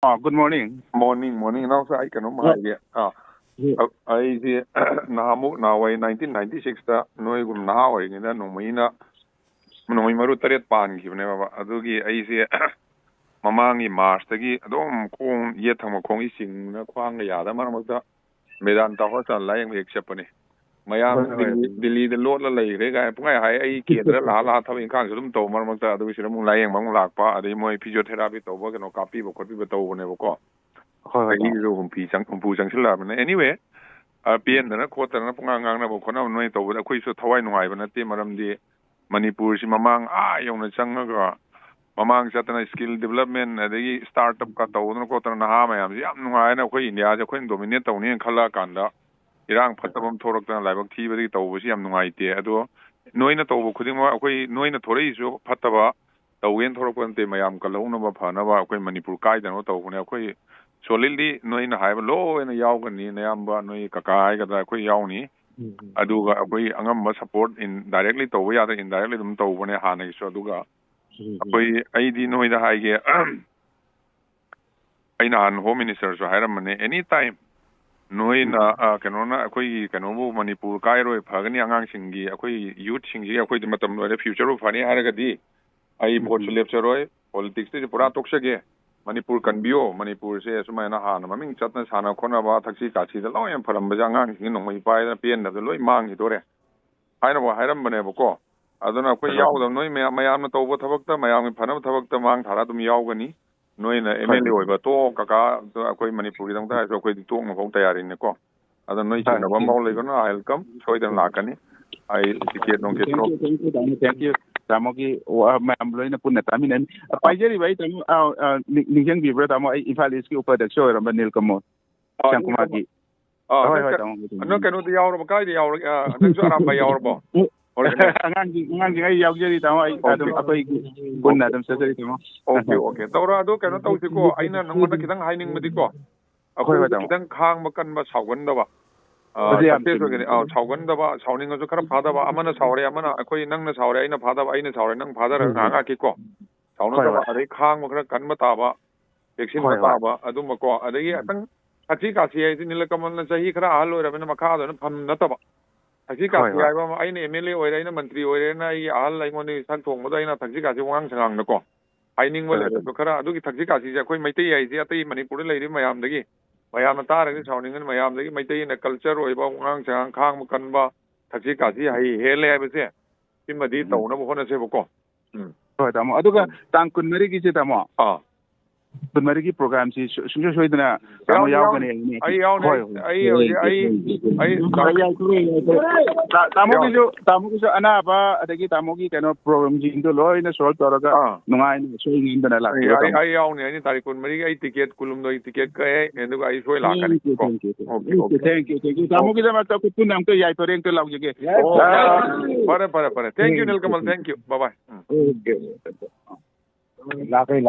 Good morning. Morning. Now, I can I see Nahamu now 1996 Noigum now in the Nomina Nomimaru Taret Pan given Adugi I see Mamangi Marstagi, Dom Kong Yetamakong sing Kwang Yada Maramata Medanta Hotel lying exception. Mayam Billy the Lord Lay Rega I Kidra Lala having Kansulum to Marmata, which is lying among Lakpa, the Moy physiotherapy to work and copy or copy but over never call. Anyway, PN na quarter na pungang na bukona no ito wala kuiso thawai nuai bana te maram di Manipur si mamang yung na changaga mamang sa na skill development adagi startup ka taw na quarter na ha mayam si am nuai na koi India ja koi dominate taw ni khala kanda irang phatabam thorak na laibak thi bari taw si am nuai te ado noi na taw khuding ma koi noi na thori su phataba tawen thorak kon te mayam kalau na ba phana ba koi Manipur kai da no taw ne koi solidly no in high low in a yaugani Nayamba no kakai got a yauni aduga away angam support in directly to we other indirectly them to one hana so duga away ID no the high gear Ainan home minister so hiramane anytime no in canona kanobu Manipur Cairo pagani angang singi akoi youth singi akoi matam the future of funny haragadi I bought lecture politics is pura toksage Manipur can be Manipur says Sumana Han, Maming Chatna Sana Konaba, Taxi Kachi, the lawyer from Bajangan, you know, my by the pen of the Loy Mang, Hitore. I know what Hiram Beneboko. I don't know if you know, Mayama Toba Tabakta, Miami Panama Tabakta Mang, Haratum Yaugani, knowing MLA, but to Kaka, Akoi Manipur, don't die, so quite talk about they are in the co. I don't know if you know, I'll come, show them Lakani. I don't get Thank you. Tamoki ma'am loy na punna tamin and pajeri bai tamu ningjang bi bro tamu ifal iski upar dak show ramba nil kamo sang kumagi no kanu di yaur ba kai di yaur nang so Arambai yaur ba angang ai yaur jeri tamu ai adum akoi punna dam sajari tamu okay tawra do kanu taw siko aina nangona kitang haining madi ko akoi kitang khang makan ba saugan da ba saugan da ba sauning so khara phada ba amana saure amana akoi nang na saure aina phada ba aina saure nang phada ra nga ki ko sauna da ba adai khang ma khara kan ma ta ba vaccine ma ta ba adum ko adai atang achi ka si ai nilakamal na sahi khara ahal oi rabena makha da na pham na ta ba achi ka si ai ba aina MLA oi aina mantri oi na ai ahal ai ngoni sak thong ma da aina thakji ka si wangang sangang na ko haining wa le to khara adu ki thakji ka si ja koi Meitei ai ji atai Manipur lai ri mayam dagi mayam ta ra ni sauning mayam dagi Meitei na culture oi ba wangang sangang khang ma kan ba thakji ka si hai hele ai ba se simadi to na bo na se bo ko hoi tamo aduga tang kun mari ki se tamo Bunmarigi program si sungguh sungguh na kamu yaugani ni. Tamu kisu ana apa ada kita tamu ki kano program jindo loh ini soal toraga nungai ni soal jindo na lah. Ai yauni ini tarik Bunmarigi ai tiket kulum doi tiket ke itu ai soal lakan. Thank you. Tamu kita macam kupun nam tu yai toreng tu lau juga. Pare. Thank you Nilkamal. Thank you. Bye bye. Okay. Lakai.